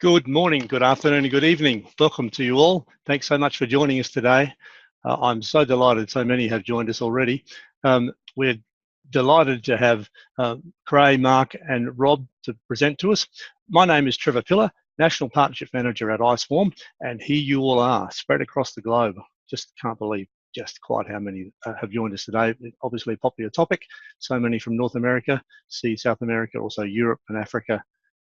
Good morning, good afternoon, and good evening. Welcome to you all. Thanks so much for joining us today. I'm so delighted so many have joined us already. We're delighted to have Krey, Mark, and Rob to present to us. My name is Trevor Pillar, National Partnership Manager at IceWarm, and here you all are, spread across the globe. Just can't believe just quite how many have joined us today. Obviously a popular topic, so many from North America, South America, also Europe and Africa,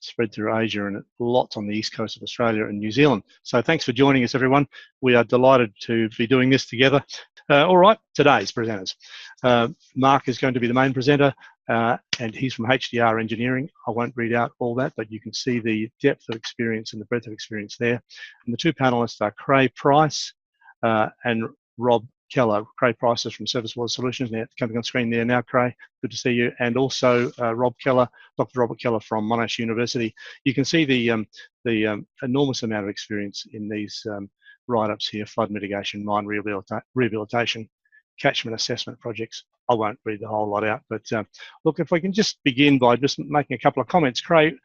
spread through Asia, and lots on the east coast of Australia and New Zealand. So thanks for joining us, everyone. We are delighted to be doing this together. All right, today's presenters. Mark is going to be the main presenter, and he's from HDR Engineering. I won't read out all that, but you can see the depth of experience and the breadth of experience there. And the two panelists are Krey Price and Rob Keller. Krey Price is from Service Water Solutions, now coming on screen there now. Krey, good to see you. And also Rob Keller, Dr. Robert Keller from Monash University. You can see the enormous amount of experience in these write-ups here: flood mitigation, mine rehabilitation, catchment assessment projects. I won't read the whole lot out, but look, if we can just begin by just making a couple of comments. Krey,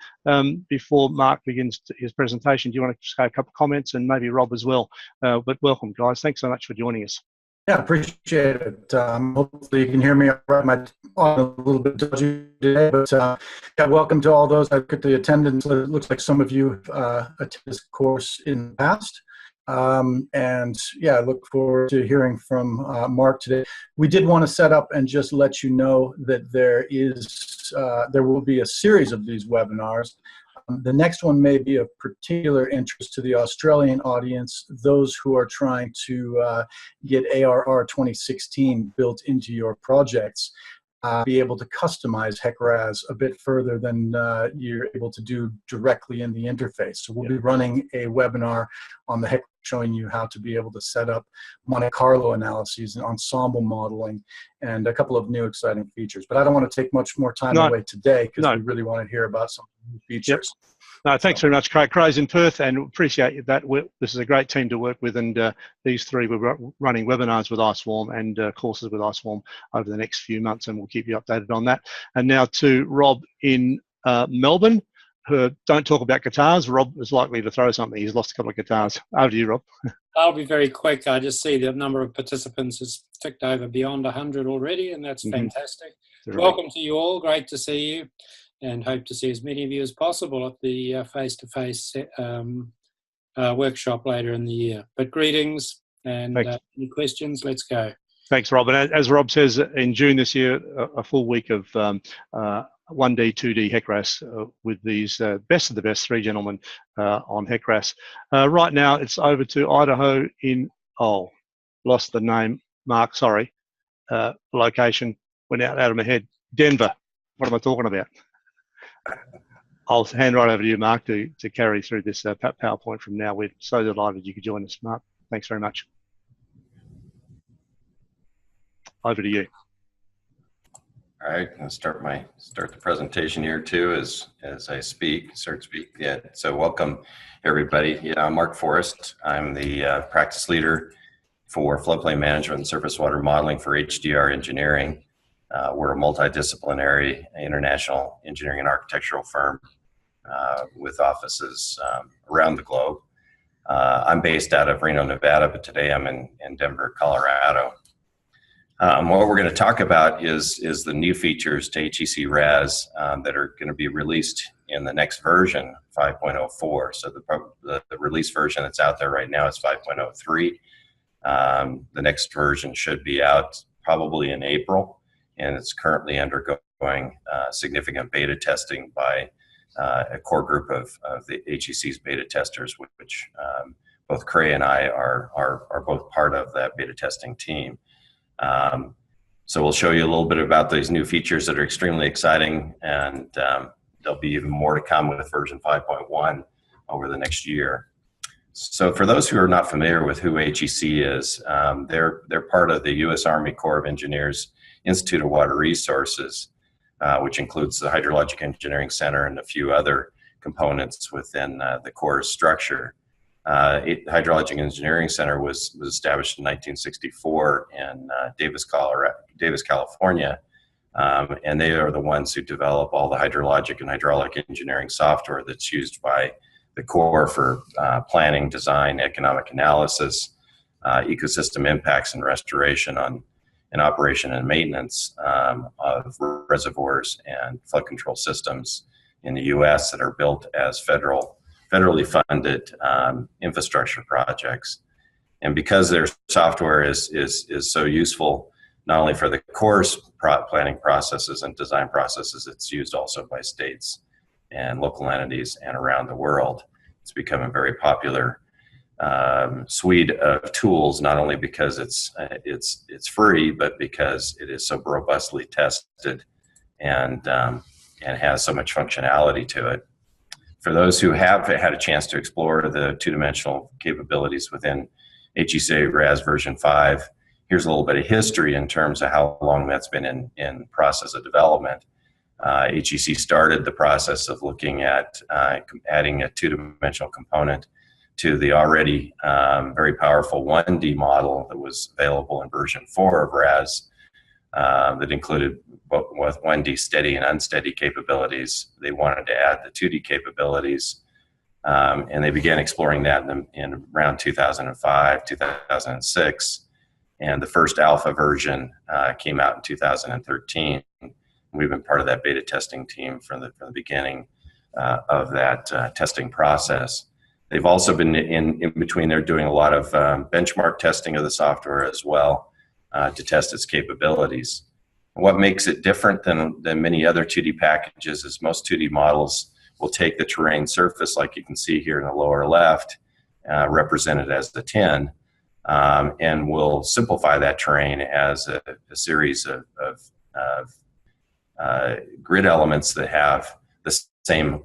before Mark begins his presentation, do you want to say a couple of comments, and maybe Rob as well? But welcome, guys. Thanks so much for joining us. Yeah, appreciate it. Hopefully you can hear me. My audio a little bit dodgy today, but yeah, welcome to all those. I look at the attendance. It looks like some of you attended this course in the past. And yeah, I look forward to hearing from Mark today. We did want to set up and just let you know that there will be a series of these webinars. The next one may be of particular interest to the Australian audience, those who are trying to get ARR 2016 built into your projects. Be able to customize HEC-RAS a bit further than you're able to do directly in the interface. So we'll be running a webinar on the HEC, showing you how to be able to set up Monte Carlo analyses and ensemble modeling and a couple of new exciting features. But I don't want to take much more time away today, because we really want to hear about some new features. Yep. No, thanks very much, Krey. Krey's in Perth, and appreciate that. This is a great team to work with, and these three, we're running webinars with IceWarm and courses with IceWarm over the next few months, and we'll keep you updated on that. And now to Rob in Melbourne. Don't talk about guitars. Rob is likely to throw something. He's lost a couple of guitars. Over to you, Rob. I'll be very quick. I just see the number of participants has ticked over beyond 100 already, and that's fantastic. Welcome to you all. Great to see you, and hope to see as many of you as possible at the face-to-face workshop later in the year. But greetings, and any questions? Let's go. Thanks, Rob. And as Rob says, in June this year, a full week of 1D, 2D HEC-RAS with these best of the best three gentlemen on HEC-RAS. Right now, it's over to Idaho in, lost the name, Mark, sorry. Location went out of my head. Denver. What am I talking about? I'll hand right over to you, Mark, to carry through this PowerPoint from now. We're so delighted you could join us, Mark. Thanks very much. Over to you. All right, I'll start the presentation here too as I start speak. Yeah, so welcome everybody. Yeah, I'm Mark Forrest. I'm the practice leader for floodplain management and surface water modeling for HDR Engineering. We're a multidisciplinary international engineering and architectural firm with offices around the globe. I'm based out of Reno, Nevada, but today I'm in Denver, Colorado. What we're going to talk about is the new features to HEC-RAS that are going to be released in the next version, 5.04. So the release version that's out there right now is 5.03. The next version should be out probably in April, and it's currently undergoing significant beta testing by a core group of the HEC's beta testers, which both Krey and I are both part of that beta testing team. So we'll show you a little bit about these new features that are extremely exciting, and there'll be even more to come with version 5.1 over the next year. So for those who are not familiar with who HEC is, they're part of the U.S. Army Corps of Engineers Institute of Water Resources, which includes the Hydrologic Engineering Center and a few other components within the Corps structure. Hydrologic Engineering Center was established in 1964 in Davis, California, and they are the ones who develop all the hydrologic and hydraulic engineering software that's used by the core for planning, design, economic analysis, ecosystem impacts and restoration and operation and maintenance of reservoirs and flood control systems in the U.S. that are built as federally funded infrastructure projects. And because their software is so useful, not only for the course planning processes and design processes, it's used also by states and local entities and around the world. It's become a very popular suite of tools, not only because it's free, but because it is so robustly tested and has so much functionality to it. For those who have had a chance to explore the two-dimensional capabilities within HEC-RAS version 5, here's a little bit of history in terms of how long that's been in process of development. HEC started the process of looking at adding a two-dimensional component to the already very powerful 1D model that was available in version 4 of RAS that included both 1D steady and unsteady capabilities. They wanted to add the 2D capabilities, and they began exploring that in around 2005, 2006. And the first alpha version came out in 2013. We've been part of that beta testing team from the beginning of that testing process. They've also been in between there doing a lot of benchmark testing of the software as well to test its capabilities. What makes it different than many other 2D packages is most 2D models will take the terrain surface, like you can see here in the lower left, represented as the 10, and will simplify that terrain as a series of grid elements that have the same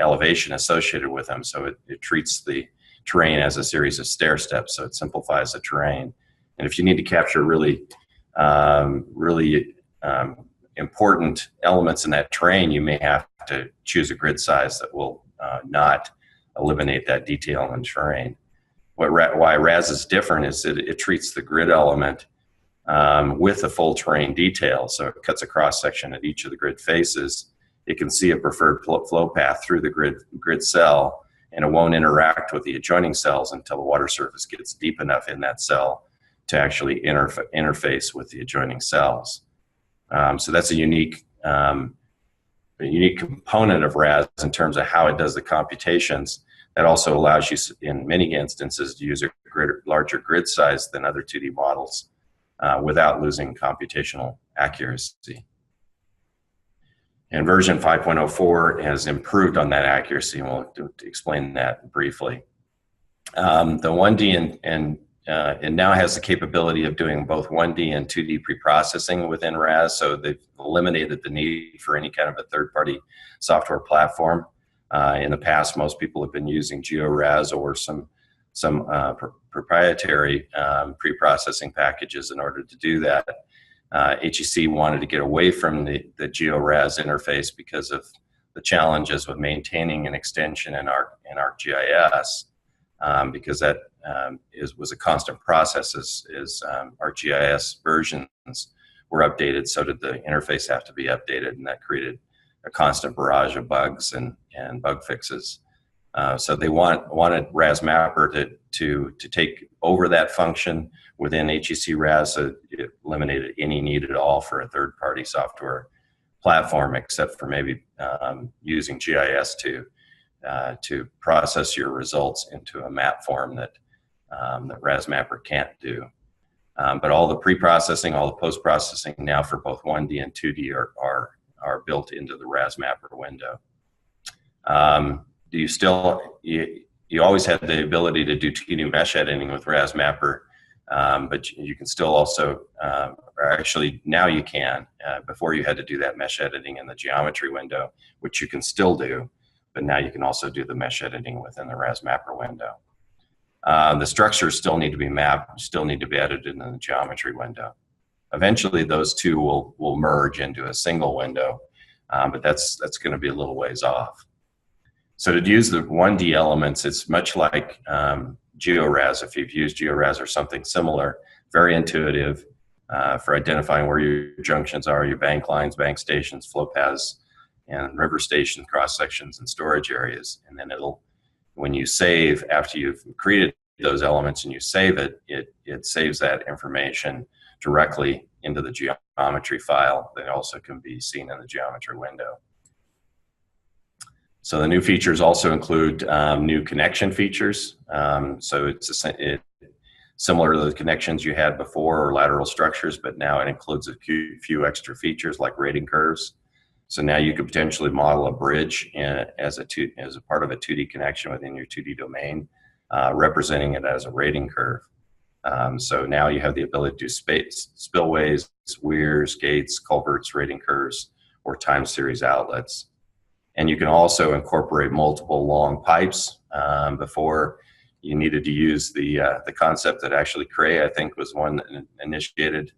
elevation associated with them. So it treats the terrain as a series of stair steps, so it simplifies the terrain. And if you need to capture really important elements in that terrain, you may have to choose a grid size that will not eliminate that detail in terrain. Why RAS is different is that it treats the grid element with the full terrain detail. So it cuts a cross section at each of the grid faces. It can see a preferred flow path through the grid cell, and it won't interact with the adjoining cells until the water surface gets deep enough in that cell to actually interface with the adjoining cells. So that's a unique component of RAS in terms of how it does the computations. That also allows you, in many instances, to use a larger grid size than other 2D models without losing computational accuracy. And version 5.04 has improved on that accuracy, and we'll explain that briefly. The 1D it now has the capability of doing both 1D and 2D pre-processing within RAS, so they've eliminated the need for any kind of a third-party software platform. In the past, most people have been using GEO-RAS or some proprietary pre-processing packages in order to do that. HEC wanted to get away from the GEO-RAS interface because of the challenges with maintaining an extension in ArcGIS, because that was a constant process as ArcGIS versions were updated, so did the interface have to be updated, and that created a constant barrage of bugs and bug fixes. So they wanted RAS Mapper to take over that function within HEC-RAS, so it eliminated any need at all for a third-party software platform, except for maybe using GIS to process your results into a map form that RAS Mapper can't do. But all the pre-processing, all the post-processing now for both 1D and 2D are built into the RAS Mapper window. You always had the ability to do 2D mesh editing with RAS Mapper, but you can still also, or actually now you can, before you had to do that mesh editing in the geometry window, which you can still do, but now you can also do the mesh editing within the RAS Mapper window. The structures still need to be mapped, still need to be edited in the geometry window. Eventually those two will merge into a single window, but that's going to be a little ways off. So to use the 1D elements, it's much like GEO-RAS, if you've used GEO-RAS or something similar, very intuitive for identifying where your junctions are, your bank lines, bank stations, flow paths, and river station cross sections and storage areas. And then it'll when you save, after you've created those elements and you save it, it saves that information directly into the geometry file that also can be seen in the geometry window. So the new features also include new connection features. So it's similar to the connections you had before, or lateral structures, but now it includes a few extra features like rating curves. So now you could potentially model a bridge as a part of a 2D connection within your 2D domain, representing it as a rating curve. So now you have the ability to do spillways, weirs, gates, culverts, rating curves, or time series outlets. And you can also incorporate multiple long pipes. Before, you needed to use the concept that actually Krey, I think, was one that initiated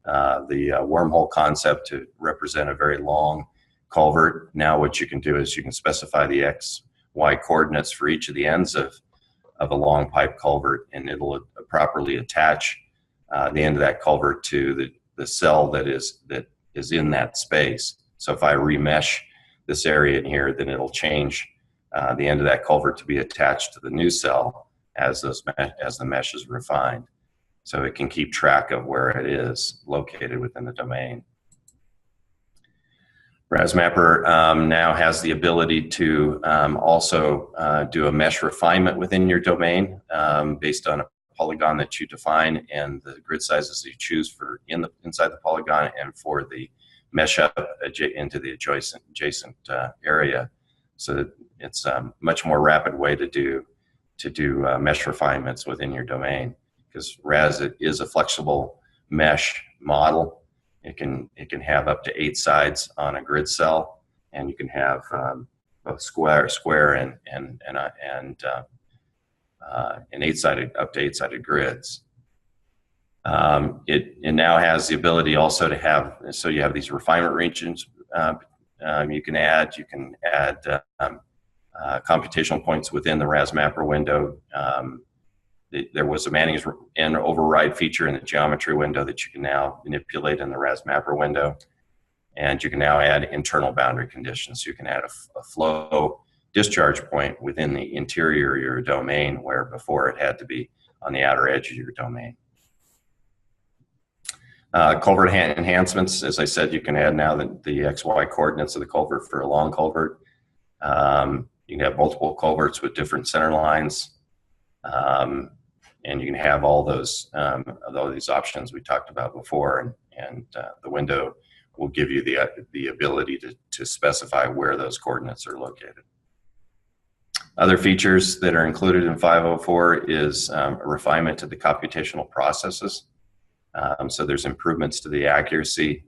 the wormhole concept to represent a very long culvert. Now what you can do is you can specify the X, Y coordinates for each of the ends of a long pipe culvert, and it'll properly attach the end of that culvert to the cell that is in that space. So if I remesh this area in here, then it'll change the end of that culvert to be attached to the new cell as the mesh is refined. So it can keep track of where it is located within the domain. RAS Mapper now has the ability to also do a mesh refinement within your domain based on a polygon that you define and the grid sizes that you choose for inside the polygon and for the mesh up into the adjacent area. So that it's a much more rapid way to do mesh refinements within your domain, because RAS is a flexible mesh model. It can have up to 8 sides on a grid cell, and you can have both square and 8-sided, up to 8-sided grids. It now has the ability also to have, so you have these refinement regions you can add computational points within the RAS Mapper window. There was a manage and override feature in the geometry window that you can now manipulate in the RAS Mapper window. And you can now add internal boundary conditions. So you can add a flow discharge point within the interior of your domain, where before it had to be on the outer edge of your domain. Culvert enhancements, as I said, you can add now the XY coordinates of the culvert for a long culvert. You can have multiple culverts with different center lines. And you can have all those these options we talked about before, and the window will give you the ability to specify where those coordinates are located. Other features that are included in 504 is a refinement to the computational processes. So there's improvements to the accuracy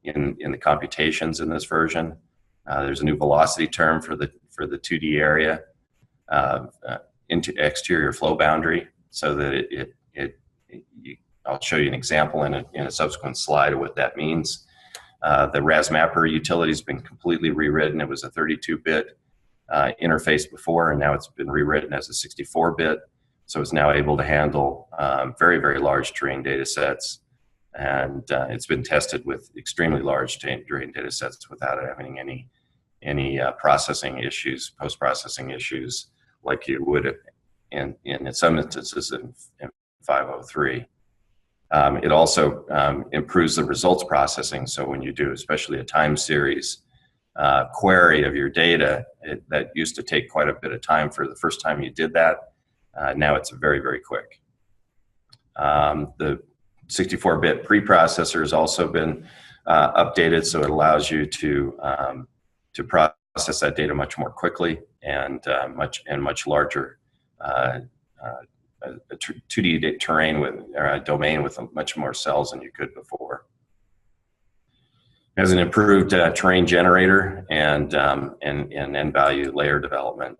in the computations in this version. There's a new velocity term for the 2D area into exterior flow boundary, so that I'll show you an example in a subsequent slide of what that means. The RAS Mapper utility has been completely rewritten. It was a 32-bit interface before, and now it's been rewritten as a 64-bit. So it's now able to handle very, very large terrain data sets. And it's been tested with extremely large terrain data sets without having any processing issues, post-processing issues, like you would in some instances in 503. It also improves the results processing. So when you do, especially a time series query of your data, that used to take quite a bit of time for the first time you did that. Now it's very, very quick. The 64-bit preprocessor has also been updated, so it allows you to process that data much more quickly and much larger 2D terrain with a domain with much more cells than you could before. It has an improved terrain generator and end-value layer development.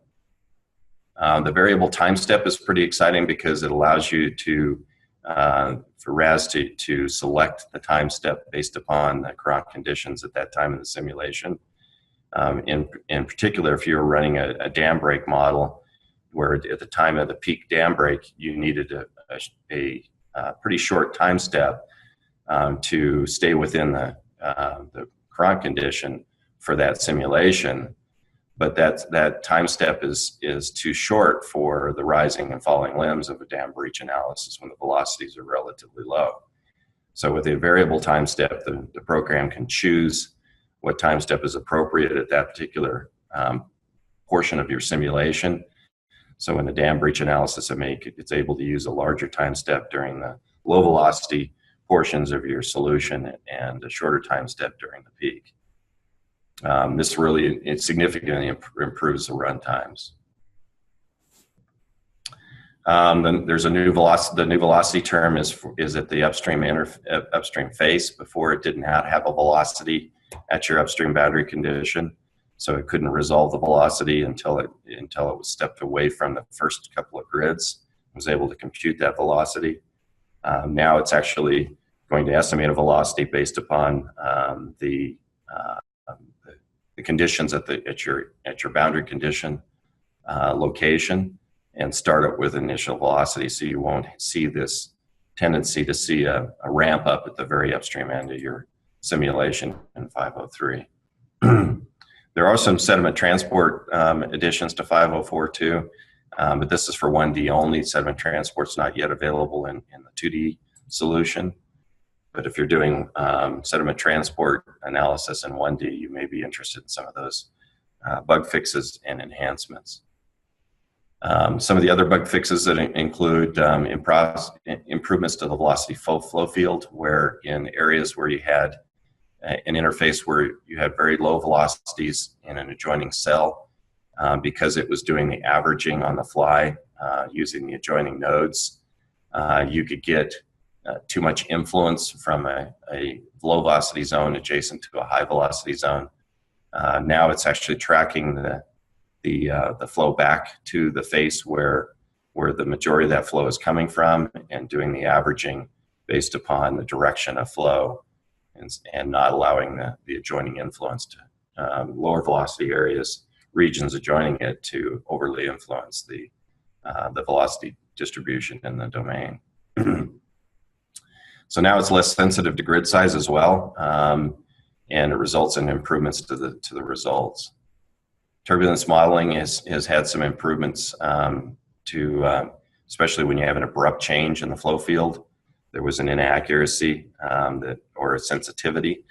The variable time step is pretty exciting because it allows you to, for RAS to select the time step based upon the current conditions at that time in the simulation. In particular, if you're running a dam break model, where at the time of the peak dam break, you needed a pretty short time step to stay within the current condition for that simulation, but that time step is too short for the rising and falling limbs of a dam breach analysis when the velocities are relatively low. So with a variable time step, the program can choose what time step is appropriate at that particular portion of your simulation. So in the dam breach analysis, it's able to use a larger time step during the low velocity portions of your solution and a shorter time step during the peak. This really significantly improves the run times. Then there's a new velocity. The new velocity term is at the upstream face. Before, it did not have a velocity at your upstream boundary condition, so it couldn't resolve the velocity until it was stepped away from the first couple of grids. It was able to compute that velocity. Now it's actually going to estimate a velocity based upon the conditions at your boundary condition location, and start it with initial velocity, so you won't see this tendency to see a ramp up at the very upstream end of your simulation in 503. There are some sediment transport additions to 504 too, but this is for 1D only. Sediment transport's not yet available in the 2D solution. But if you're doing sediment transport analysis in 1D, you may be interested in some of those bug fixes and enhancements. Some of the other bug fixes that include improvements to the velocity flow field, where in areas where you had an interface where you had very low velocities in an adjoining cell, because it was doing the averaging on the fly using the adjoining nodes, you could get too much influence from a low velocity zone adjacent to a high velocity zone. Now it's actually tracking the flow back to the face where the majority of that flow is coming from, and doing the averaging based upon the direction of flow, and not allowing the adjoining influence to lower velocity areas, regions adjoining it, to overly influence the velocity distribution in the domain. So now it's less sensitive to grid size as well, and it results in improvements to the results. Turbulence modeling has had some improvements especially when you have an abrupt change in the flow field. There was an inaccuracy or a sensitivity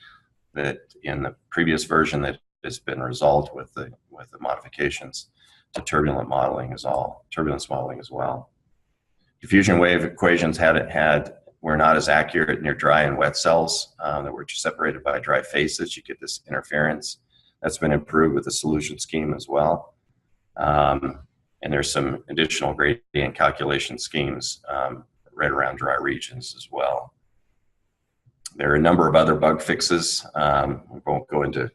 that in the previous version that has been resolved with the modifications to turbulence modeling as well. Diffusion wave equations were not as accurate near dry and wet cells that were separated by dry faces. You get this interference. That's been improved with the solution scheme as well. And there's some additional gradient calculation schemes right around dry regions as well. There are a number of other bug fixes. We won't go into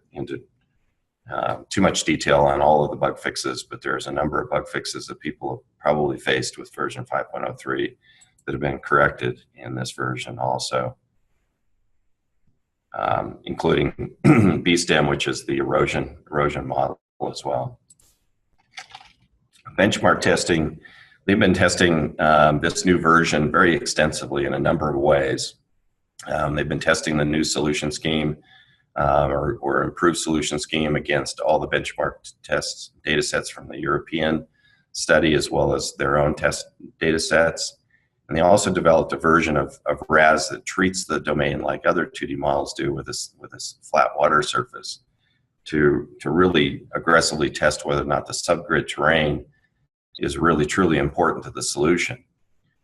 too much detail on all of the bug fixes, but there's a number of bug fixes that people have probably faced with version 5.03 that have been corrected in this version also, including BSTEM, which is the erosion model as well. Benchmark testing, they've been testing this new version very extensively in a number of ways. They've been testing the new solution scheme or improved solution scheme against all the benchmark tests data sets from the European study, as well as their own test data sets. And they also developed a version of RAS that treats the domain like other 2D models do, with this flat water surface, to really aggressively test whether or not the subgrid terrain is really truly important to the solution.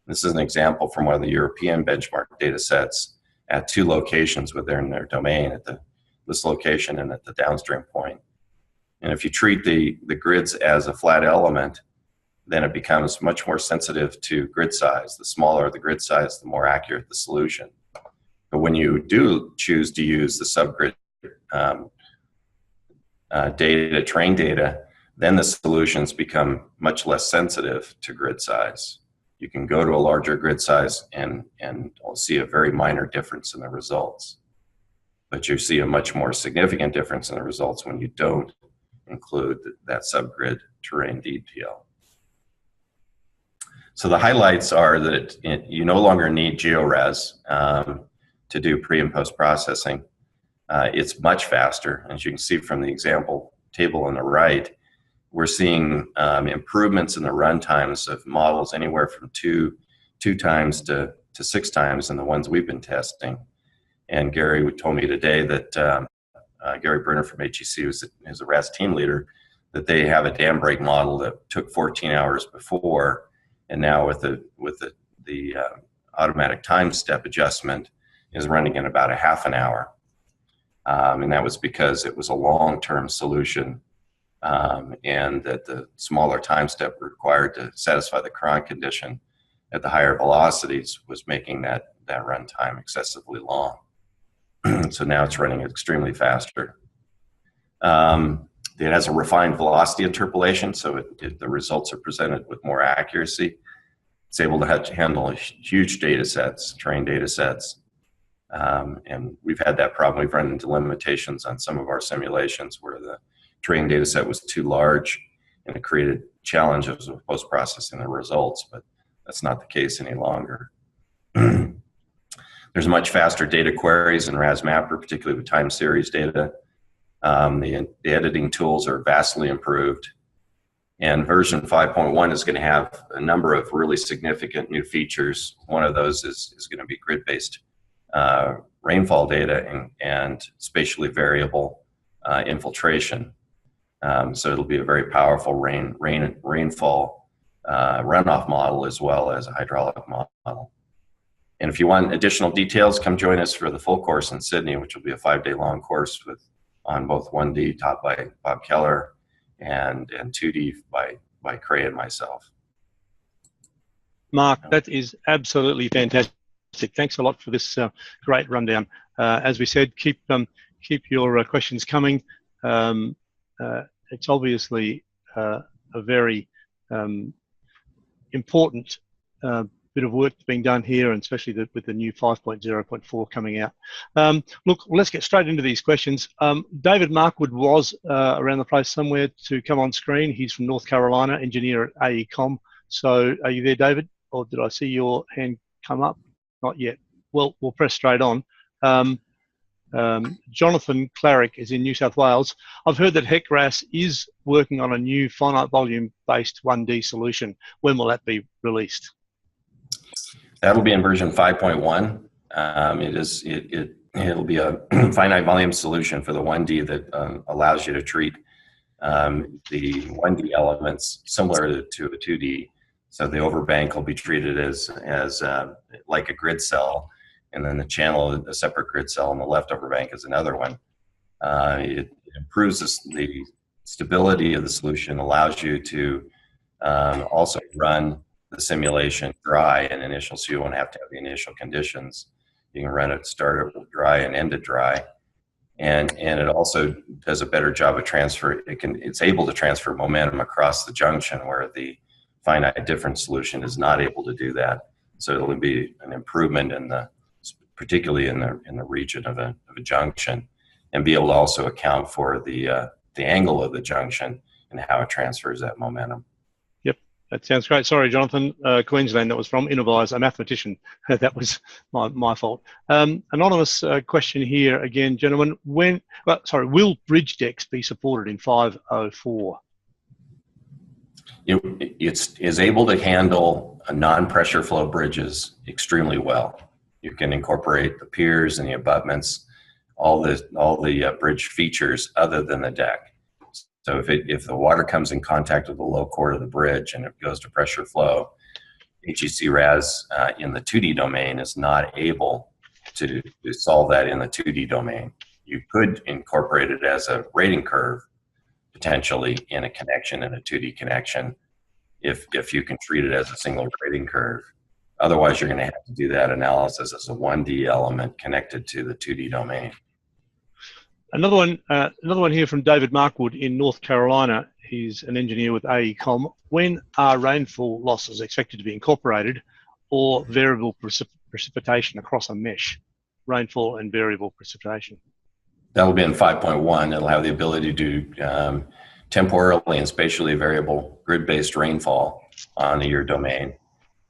This is an example from one of the European benchmark data sets at two locations within their domain, at this location and at the downstream point. And if you treat the grids as a flat element, then it becomes much more sensitive to grid size. The smaller the grid size, the more accurate the solution. But when you do choose to use the subgrid data, terrain data, then the solutions become much less sensitive to grid size. You can go to a larger grid size and see a very minor difference in the results. But you see a much more significant difference in the results when you don't include that subgrid terrain detail. So the highlights are that you no longer need GEO-RAS to do pre and post processing. It's much faster. As you can see from the example table on the right, we're seeing improvements in the run times of models anywhere from two times to 6 times in the ones we've been testing. And Gary told me today that Gary Brunner from HEC, who's a RAS team leader, that they have a dam break model that took 14 hours before, and now with the automatic time step adjustment is running in about a half an hour. And that was because it was a long-term solution, and that the smaller time step required to satisfy the cron condition at the higher velocities was making that run time excessively long. So now it's running extremely faster. It has a refined velocity interpolation, so the results are presented with more accuracy. It's able to handle huge data sets, trained data sets. And we've had that problem. We've run into limitations on some of our simulations where the trained data set was too large, and it created challenges with post-processing the results, but that's not the case any longer. There's much faster data queries in RAS Mapper, particularly with time series data. The editing tools are vastly improved. And version 5.1 is going to have a number of really significant new features. One of those is going to be grid-based rainfall data and spatially variable infiltration. So it'll be a very powerful rainfall runoff model as well as a hydraulic model. And if you want additional details, come join us for the full course in Sydney, which will be a 5-day-long course on both 1D taught by Bob Keller and 2D by Krey and myself. Mark, that is absolutely fantastic. Thanks a lot for this great rundown. As we said, keep your questions coming. It's obviously a very important bit of work being done here, and especially with the new 5.0.4 coming out. Look, let's get straight into these questions. David Markwood was around the place somewhere to come on screen. He's from North Carolina, engineer at AECOM. So are you there, David? Or did I see your hand come up? Not yet. Well, we'll press straight on. Jonathan Clarick is in New South Wales. I've heard that HEC-RAS is working on a new finite volume based 1D solution. When will that be released? That'll be in version 5.1. It'll be a finite volume solution for the 1D that allows you to treat the 1D elements similar to a 2D. So the overbank will be treated as like a grid cell, and then the channel, a separate grid cell, and the leftover bank is another one. It improves the stability of the solution, allows you to also run the simulation dry and initial, so you won't have to have the initial conditions. You can run it start it dry and end it dry, and it also does a better job of transfer. It's able to transfer momentum across the junction where the finite different solution is not able to do that. So it'll be an improvement particularly in the region of a junction, and be able to also account for the angle of the junction and how it transfers that momentum. That sounds great. Sorry, Jonathan, Queensland that was from, Innovise, a mathematician. That was my fault. Anonymous question here again, gentlemen. Will bridge decks be supported in 5.04? It is able to handle non-pressure flow bridges extremely well. You can incorporate the piers and the abutments, all the bridge features other than the deck. So if the water comes in contact with the low chord of the bridge and it goes to pressure flow, HEC-RAS in the 2D domain is not able to solve that in the 2D domain. You could incorporate it as a rating curve, potentially in a connection, in a 2D connection, if you can treat it as a single rating curve. Otherwise, you're going to have to do that analysis as a 1D element connected to the 2D domain. Another one here from David Markwood in North Carolina. He's an engineer with AECOM. When are rainfall losses expected to be incorporated, or variable precipitation across a mesh? Rainfall and variable precipitation. That will be in 5.1. It'll have the ability to do temporally and spatially variable grid-based rainfall on your domain,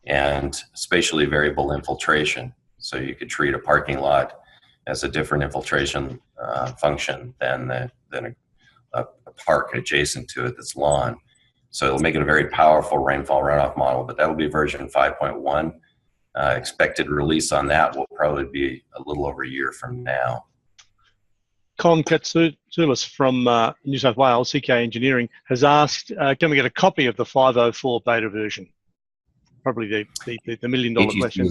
and spatially variable infiltration. So you could treat a parking lot as a different infiltration function than a park adjacent to it that's lawn. So it'll make it a very powerful rainfall runoff model, but that'll be version 5.1. Expected release on that will probably be a little over a year from now. Con Katsoulis from New South Wales, CK Engineering, has asked, can we get a copy of the 504 beta version? Probably the $1 million question.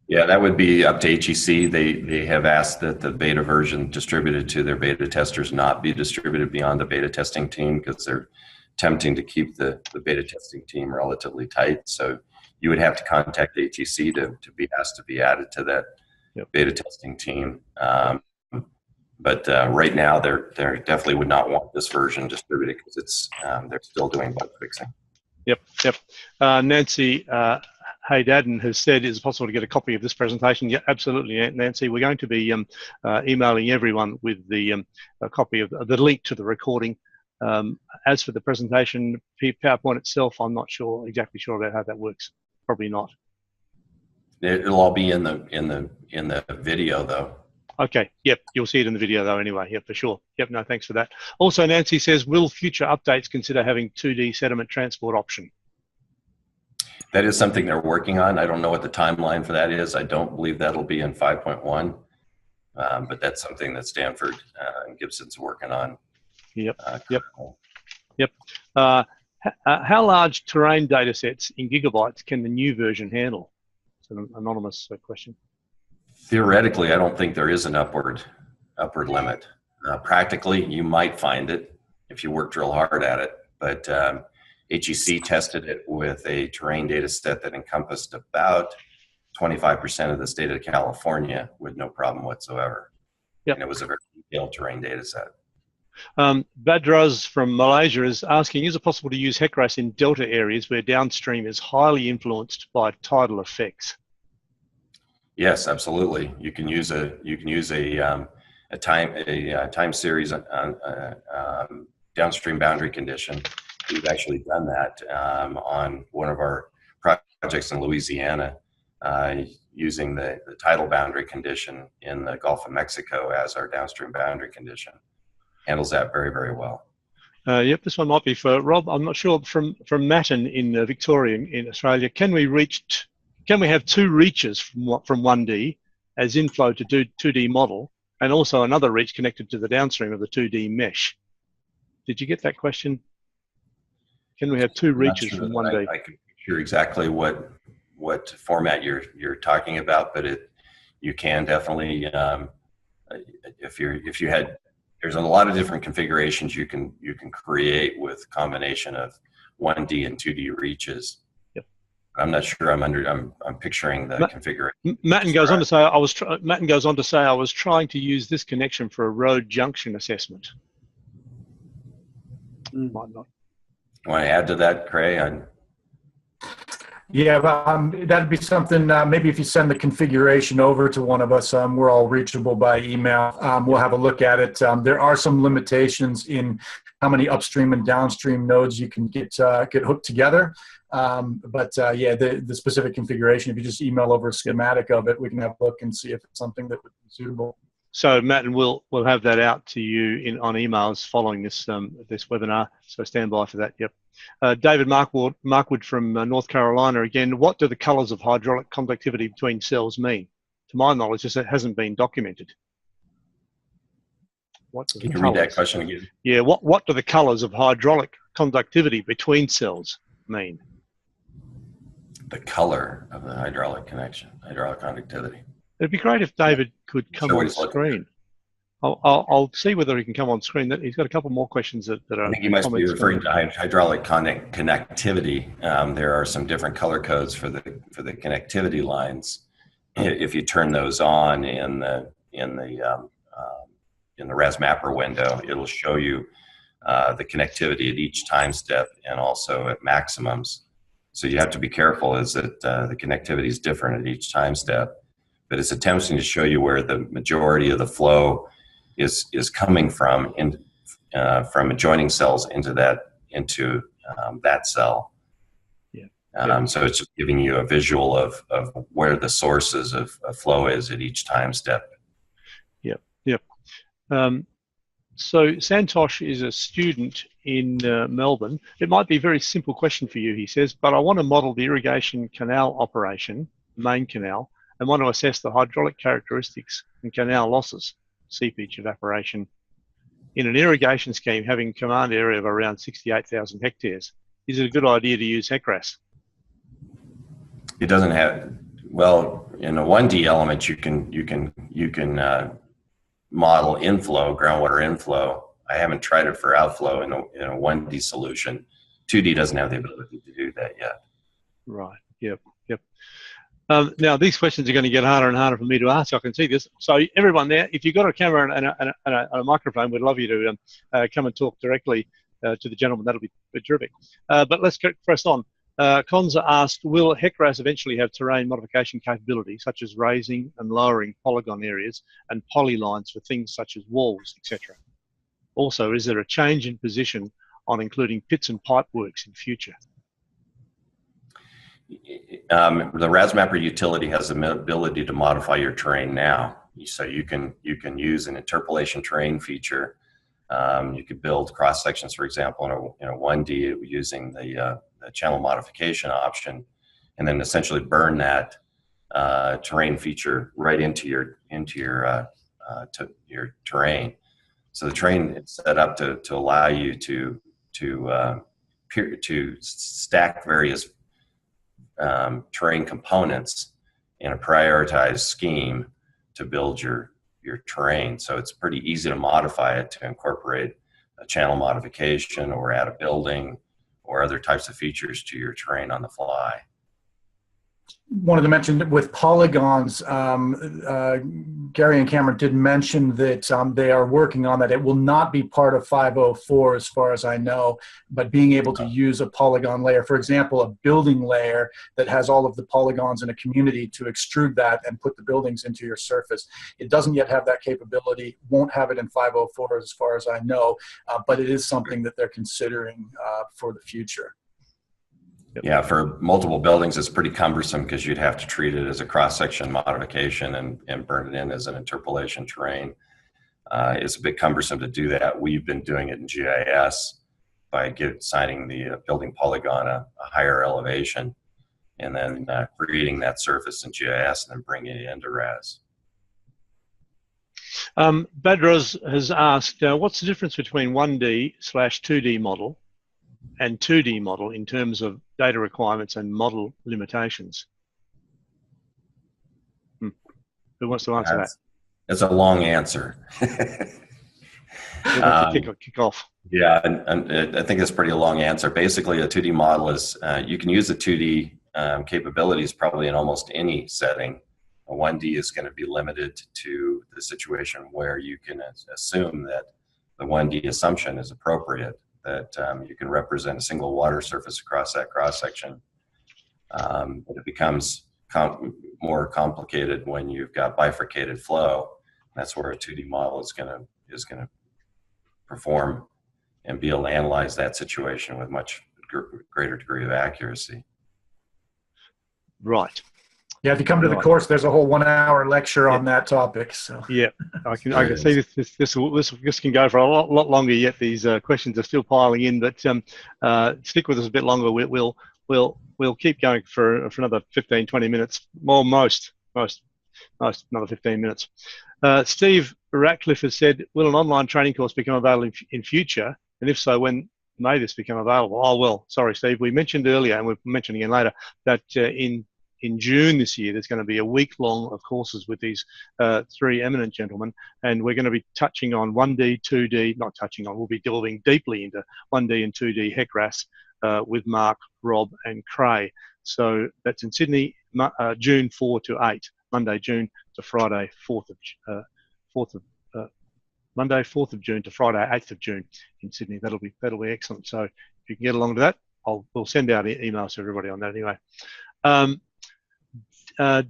Yeah, that would be up to HEC. They have asked that the beta version distributed to their beta testers not be distributed beyond the beta testing team, because they're attempting to keep the beta testing team relatively tight. So you would have to contact HEC to be asked to be added to that beta testing team. But right now, they definitely would not want this version distributed, because it's they're still doing bug fixing. Yep. Nancy Haydaden has said, is it possible to get a copy of this presentation? Yeah, absolutely, Nancy. We're going to be emailing everyone with the a copy of the link to the recording. As for the presentation, PowerPoint itself, I'm not exactly sure about how that works. Probably not. It'll all be in the video, though. Okay, yep, you'll see it in the video though anyway, yep, for sure. Yep, no, thanks for that. Also, Nancy says, will future updates consider having 2D sediment transport option? That is something they're working on. I don't know what the timeline for that is. I don't believe that'll be in 5.1, but that's something that Stanford and Gibson's working on. Yep. How large terrain data sets in gigabytes can the new version handle? It's an anonymous question. Theoretically, I don't think there is an upward limit. Practically, you might find it if you work real hard at it, but HEC tested it with a terrain data set that encompassed about 25% of the state of California with no problem whatsoever. Yep. And it was a very detailed terrain data set. Badraz from Malaysia is asking, is it possible to use HEC-RAS in delta areas where downstream is highly influenced by tidal effects? Yes, absolutely. You can use a time series downstream boundary condition. We've actually done that on one of our projects in Louisiana, using the tidal boundary condition in the Gulf of Mexico as our downstream boundary condition. Handles that very, very well. Yep, this one might be for Rob. I'm not sure. From Matten in Victoria in Australia, can we have two reaches from 1D as inflow to 2D model, and also another reach connected to the downstream of the 2D mesh? Did you get that question? Can we have two reaches from 1D? I can picture exactly what format you're talking about, but you can definitely if you had. There's a lot of different configurations you can create with combination of 1D and 2D reaches. Yep. I'm not sure I'm picturing the configuration. Matten goes on to say I was trying to use this connection for a road junction assessment. Might not. You want to add to that, Krey? Yeah, that'd be something, maybe if you send the configuration over to one of us, we're all reachable by email. We'll have a look at it. There are some limitations in how many upstream and downstream nodes you can get hooked together. Yeah, the specific configuration, if you just email over a schematic of it, we can have a look and see if it's something that would be suitable. So Matt, and we'll have that out to you on emails following this this webinar. So stand by for that. Yep. David Markwood from North Carolina again. What do the colours of hydraulic conductivity between cells mean? To my knowledge, it hasn't been documented. Can you read that question again? Yeah. What do the colours of hydraulic conductivity between cells mean? The colour of the hydraulic conductivity. It'd be great if David could come on screen. I'll see whether he can come on screen. He's got a couple more questions that are. I think you must be referring to hydraulic connectivity. There are some different color codes for the connectivity lines. If you turn those on in the RAS Mapper window, it'll show you the connectivity at each time step and also at maximums. So you have to be careful is that the connectivity is different at each time step. But it's attempting to show you where the majority of the flow is coming from adjoining cells into that cell. Yeah. So it's just giving you a visual of where the sources of flow is at each time step. Yep. So Santosh is a student in Melbourne. It might be a very simple question for you, he says, but I want to model the irrigation canal operation, main canal, and want to assess the hydraulic characteristics and canal losses, seepage, evaporation, in an irrigation scheme having a command area of around 68,000 hectares. Is it a good idea to use HEC-RAS? It doesn't have, well, in a 1D element, you can model inflow, groundwater inflow. I haven't tried it for outflow in a 1D solution. 2D doesn't have the ability to do that yet. Right. Yep. Now, these questions are going to get harder and harder for me to ask. I can see this. So everyone there, if you've got a camera and a microphone, we'd love you to come and talk directly to the gentleman. That'll be terrific. But let's press on. Conza asked, will HEC-RAS eventually have terrain modification capability, such as raising and lowering polygon areas and polylines for things such as walls, etc.? Also, is there a change in position on including pits and pipe works in future? The RAS Mapper utility has the ability to modify your terrain now. So you can use an interpolation terrain feature. You could build cross sections, for example, in a 1D using the channel modification option, and then essentially burn that terrain feature right into your terrain. So the terrain is set up to allow you to stack various terrain components in a prioritized scheme to build your terrain. So it's pretty easy to modify it to incorporate a channel modification or add a building or other types of features to your terrain on the fly. Wanted to mention with polygons, Gary and Cameron did mention that they are working on that. It will not be part of 504 as far as I know, but being able to use a polygon layer, for example, a building layer that has all of the polygons in a community to extrude that and put the buildings into your surface. It doesn't yet have that capability, won't have it in 504 as far as I know, but it is something that they're considering for the future. Yeah, for multiple buildings, it's pretty cumbersome because you'd have to treat it as a cross-section modification and burn it in as an interpolation terrain. It's a bit cumbersome to do that. We've been doing it in GIS by assigning the building polygon a higher elevation and then creating that surface in GIS and then bringing it into RAS. Badros has asked, what's the difference between 1D/2D model and 2D model in terms of data requirements and model limitations? Who wants to answer that? It's a long answer. Kick off. Yeah, and I think it's a pretty long answer. Basically, a 2D model is, you can use the 2D capabilities probably in almost any setting. A 1D is going to be limited to the situation where you can assume that the 1D assumption is appropriate, that you can represent a single water surface across that cross-section. But it becomes more complicated when you've got bifurcated flow. That's where a 2D model is going to perform and be able to analyze that situation with much greater degree of accuracy. Right. Yeah, if you come to the course, there's a whole 1-hour lecture on that topic. So yeah, I can see this can go for a lot longer yet. These questions are still piling in, but stick with us a bit longer. We'll keep going for another 15-20 minutes, more most another 15 minutes. Steve Ratcliffe has said, will an online training course become available in future? And if so, when may this become available? Oh, well, sorry, Steve. We mentioned earlier, and we'll mention again later, that in June this year, there's going to be a week-long of courses with these three eminent gentlemen, and we're going to be touching on 1D, 2D, not touching on, we'll be delving deeply into 1D and 2D HEC-RAS with Mark, Rob, and Krey. So that's in Sydney, June 4 to 8, Monday, June to Friday, Monday, 4th of June to Friday, 8th of June in Sydney. That'll be excellent. So if you can get along to that, we'll send out emails to everybody on that anyway.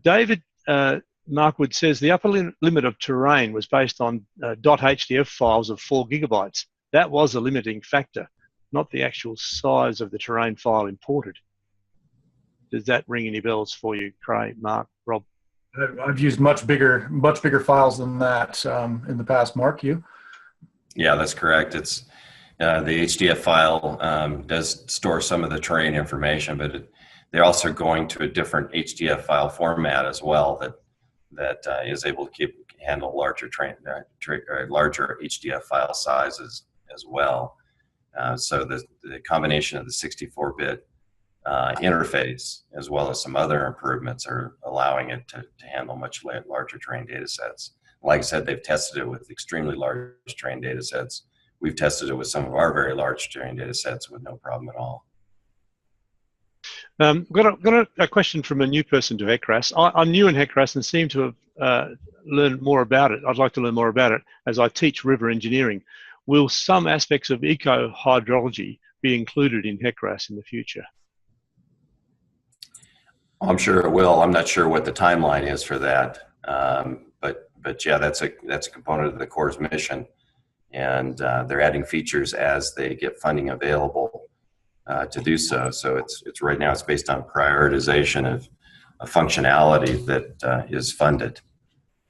David Markwood says the upper limit of terrain was based on .hdf files of 4 gigabytes. That was a limiting factor, not the actual size of the terrain file imported. Does that ring any bells for you, Krey, Mark, Rob? I've used much bigger files than that in the past. Mark, you? Yeah, that's correct. It's the HDF file does store some of the terrain information, but they're also going to a different HDF file format as well that is able to handle larger larger HDF file sizes as well. So the combination of the 64-bit interface as well as some other improvements are allowing it to handle much larger terrain data sets. Like I said, they've tested it with extremely large terrain data sets. We've tested it with some of our very large terrain data sets with no problem at all. Got a question from a new person to HEC-RAS. I'm new in HEC-RAS and seem to have learned more about it. I'd like to learn more about it as I teach river engineering. Will some aspects of eco-hydrology be included in HEC-RAS in the future? I'm sure it will. I'm not sure what the timeline is for that, but yeah, that's a component of the Corps' mission, and they're adding features as they get funding available to do so. So it's right now it's based on prioritization of a functionality that is funded.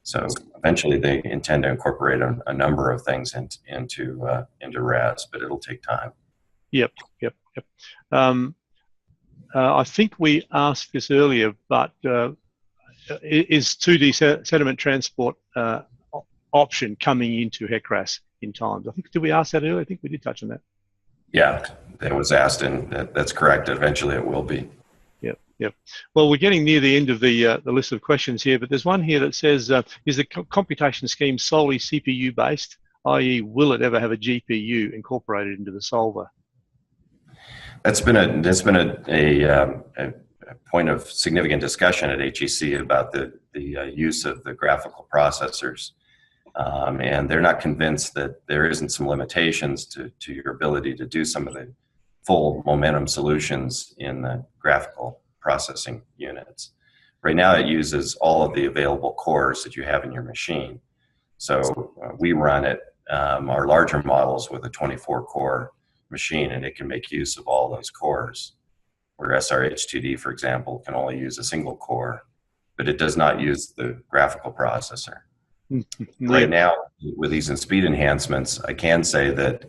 So eventually they intend to incorporate a number of things into RAS, but it'll take time. Yep. I think we asked this earlier, but is 2D sediment transport option coming into HEC-RAS in time? I think, did we ask that earlier? I think we did touch on that. Yeah, that was asked, and that's correct. Eventually it will be. Yep. Well, we're getting near the end of the list of questions here, but there's one here that says, is the computation scheme solely CPU based, i.e. will it ever have a GPU incorporated into the solver? That's been a point of significant discussion at HEC about the use of the graphical processors, and they're not convinced that there isn't some limitations to your ability to do some of the full momentum solutions in the graphical processing units. Right now it uses all of the available cores that you have in your machine. So we run it, our larger models with a 24-core machine, and it can make use of all those cores. Where SRH2D, for example, can only use a single core, but it does not use the graphical processor. Right now, with these speed enhancements, I can say that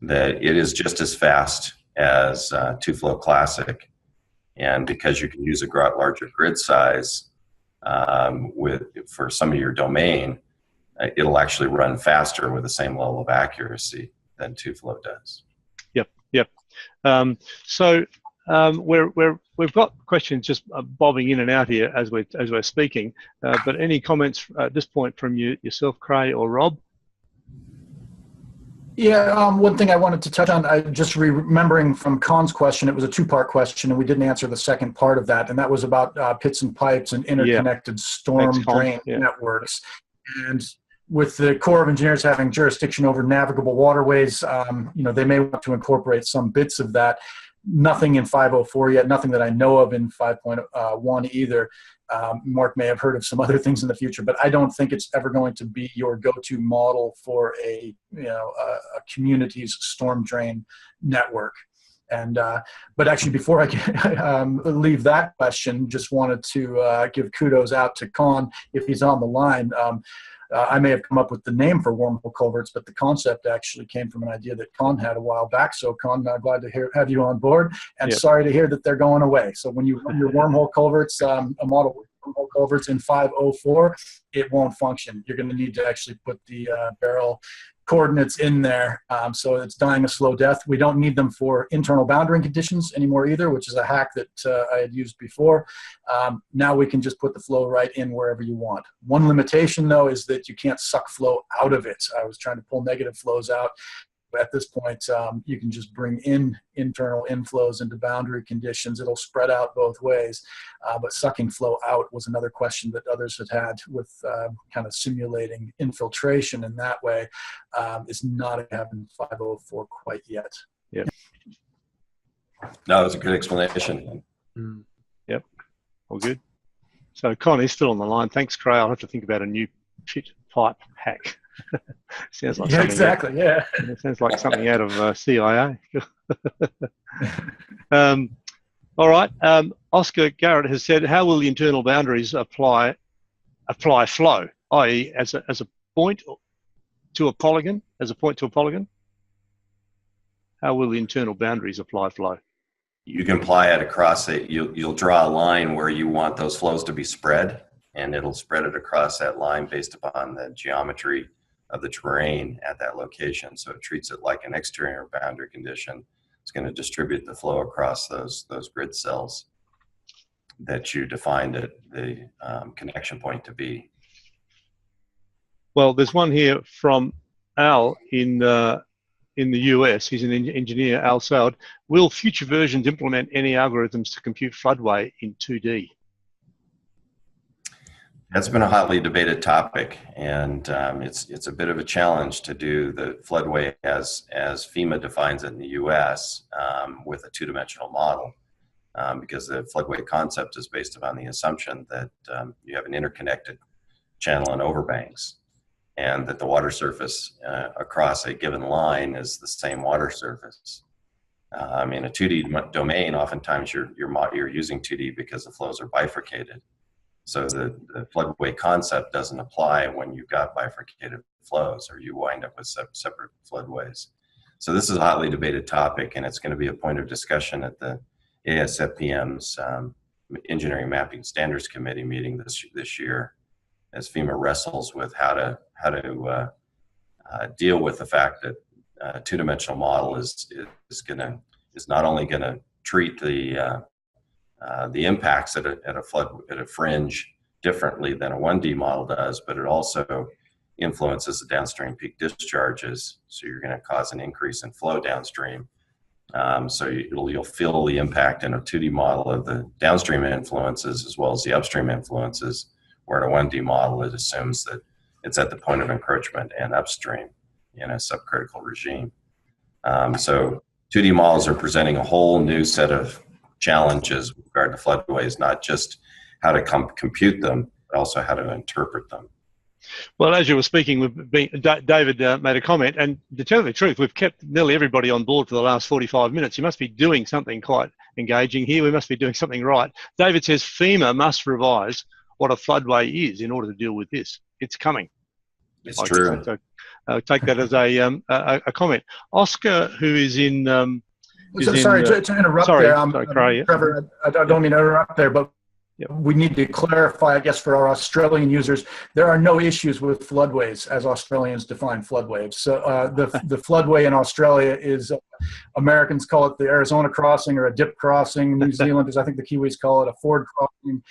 it is just as fast as 2Flow Classic, and because you can use a larger grid size for some of your domain, it'll actually run faster with the same level of accuracy than 2Flow does. Yep. So we've got questions just bobbing in and out here as we're speaking. But any comments at this point from yourself, Krey or Rob? Yeah, one thing I wanted to touch on, I just remembering from Con's question, it was a two-part question, and we didn't answer the second part of that, and that was about pits and pipes and interconnected storm drain networks. And with the Corps of Engineers having jurisdiction over navigable waterways, they may want to incorporate some bits of that. Nothing in 504 yet, nothing that I know of in 5.1 either. Mark may have heard of some other things in the future, but I don't think it's ever going to be your go-to model for a community's storm drain network. And but actually, before I leave that question, just wanted to give kudos out to Con if he's on the line. I may have come up with the name for wormhole culverts, but the concept actually came from an idea that Con had a while back. So Con, glad to have you on board, and sorry to hear that they're going away. So when you run your wormhole culverts, a model with wormhole culverts in 504, it won't function. You're going to need to actually put the barrel coordinates in there, so it's dying a slow death. We don't need them for internal boundary conditions anymore either, which is a hack that I had used before. Now we can just put the flow right in wherever you want. One limitation though is that you can't suck flow out of it. I was trying to pull negative flows out. At this point, you can just bring in internal inflows into boundary conditions. It'll spread out both ways, but sucking flow out was another question that others had with kind of simulating infiltration in that way. It's not happening in 504 quite yet. Yep. No, that was a good explanation. Yep. All good. So Connie's still on the line. Thanks, Krey. I'll have to think about a new pit pipe hack. Sounds like exactly. It sounds like something out of CIA. All right. Oscar Garrett has said, how will the internal boundaries apply flow, i.e. as a point to a polygon as a point to a polygon? How will the internal boundaries apply flow? You can apply it across it. You'll draw a line where you want those flows to be spread, and it'll spread it across that line based upon the geometry of the terrain at that location. So it treats it like an exterior boundary condition. It's going to distribute the flow across those grid cells that you defined the connection point to be. Well, there's one here from Al in the US. He's an engineer, Al Saud. Will future versions implement any algorithms to compute floodway in 2D? That's been a hotly debated topic, and it's a bit of a challenge to do the floodway as FEMA defines it in the US with a two-dimensional model, because the floodway concept is based upon the assumption that you have an interconnected channel and overbanks, and that the water surface across a given line is the same water surface. In a 2D domain, oftentimes you're using 2D because the flows are bifurcated. So the floodway concept doesn't apply when you've got bifurcated flows, or you wind up with separate floodways. So this is a hotly debated topic, and it's going to be a point of discussion at the ASFPM's Engineering Mapping Standards Committee meeting this year, as FEMA wrestles with how to deal with the fact that a two-dimensional model is not only going to treat the impacts at a fringe differently than a 1D model does, but it also influences the downstream peak discharges. So you're going to cause an increase in flow downstream. So you'll feel the impact in a 2D model of the downstream influences as well as the upstream influences, where in a 1D model it assumes that it's at the point of encroachment and upstream in a subcritical regime. So 2D models are presenting a whole new set of challenges with regard to floodways, not just how to compute them, but also how to interpret them. Well, as you were speaking, David made a comment, and to tell you the truth, we've kept nearly everybody on board for the last 45 minutes. You must be doing something quite engaging here. We must be doing something right. David says FEMA must revise what a floodway is in order to deal with this. It's coming. It's true. Take that as a comment. Oscar, who is in... sorry to interrupt there. Krey, yeah. Trevor, I don't mean to interrupt there, but we need to clarify, I guess, for our Australian users, there are no issues with floodways as Australians define floodways. So the floodway in Australia is, Americans call it the Arizona crossing or a dip crossing. New Zealanders, I think the Kiwis call it a ford crossing.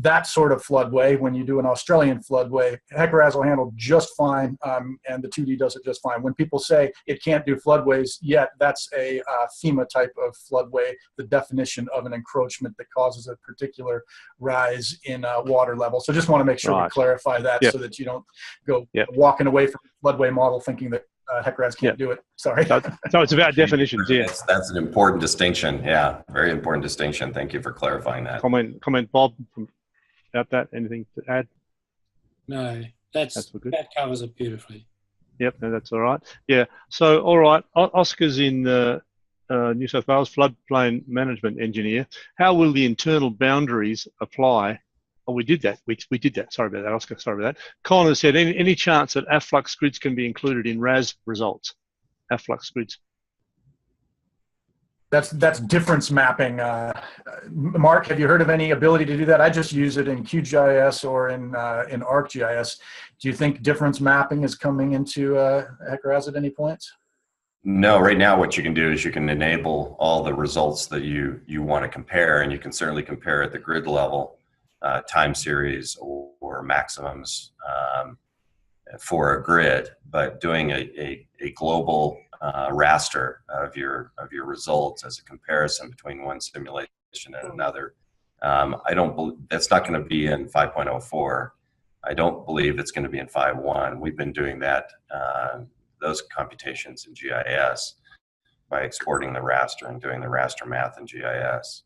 That sort of floodway, when you do an Australian floodway, HEC-RAS will handle just fine, and the 2D does it just fine. When people say it can't do floodways, yet that's a FEMA type of floodway, the definition of an encroachment that causes a particular rise in water level. So just want to make sure we clarify that so that you don't go walking away from the floodway model thinking that HEC-RAS can't do it. Sorry. So it's about definitions, That's an important distinction. Yeah, very important distinction. Thank you for clarifying that. Comment, Bob, about that. Anything to add? No, that covers it beautifully. Yep, no, that's all right. Yeah, so all right, Oscar's in New South Wales, floodplain management engineer. How will the internal boundaries apply? Oh, we did that. We did that. Sorry about that, Oscar. Sorry about that. Colin has said, any chance that afflux grids can be included in RAS results? Afflux grids. That's difference mapping. Mark, have you heard of any ability to do that? I just use it in QGIS or in ArcGIS. Do you think difference mapping is coming into HEC-RAS at any point? No, right now what you can do is you can enable all the results that you want to compare, and you can certainly compare at the grid level, time series or maximums for a grid, but doing a global raster of your results as a comparison between one simulation and another. I don't believe that's not going to be in 5.04. I don't believe it's going to be in 5.1. We've been doing that those computations in GIS by exporting the raster and doing the raster math in GIS.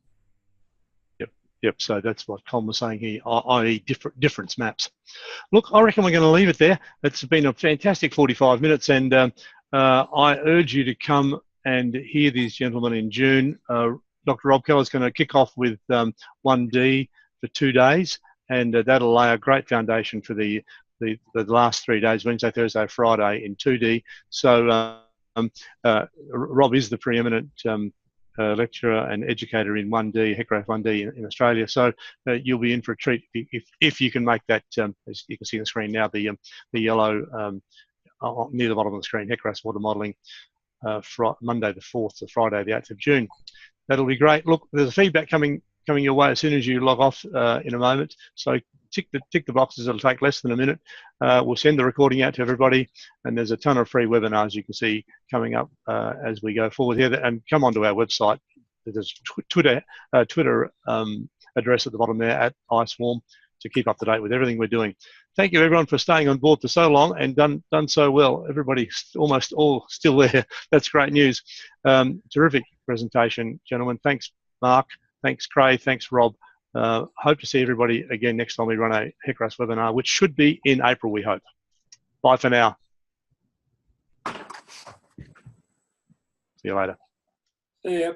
Yep. So that's what Colin was saying here, i.e. difference maps. Look, I reckon we're going to leave it there. It's been a fantastic 45 minutes, and I urge you to come and hear these gentlemen in June. Dr. Rob Keller is going to kick off with 1D for 2 days, and that'll lay a great foundation for the the last 3 days, Wednesday, Thursday, Friday in 2D. So Rob is the preeminent lecturer and educator in 1D, HEC-RAS 1D in Australia. So you'll be in for a treat if you can make that, as you can see on the screen now, the yellow near the bottom of the screen, HEC-RAS water modelling, Monday the 4th to Friday the 8th of June. That'll be great. Look, there's a feedback coming your way as soon as you log off in a moment. So tick the boxes. It'll take less than a minute. We'll send the recording out to everybody, and there's a ton of free webinars you can see coming up as we go forward here. And come onto our website. There's Twitter address at the bottom there @iSwarm to keep up to date with everything we're doing. Thank you everyone for staying on board for so long and done so well. Everybody's almost all still there. That's great news. Terrific presentation, gentlemen. Thanks, Mark. Thanks, Krey. Thanks, Rob. Hope to see everybody again next time we run a HEC-RAS webinar, which should be in April, we hope. Bye for now. See you later. See ya.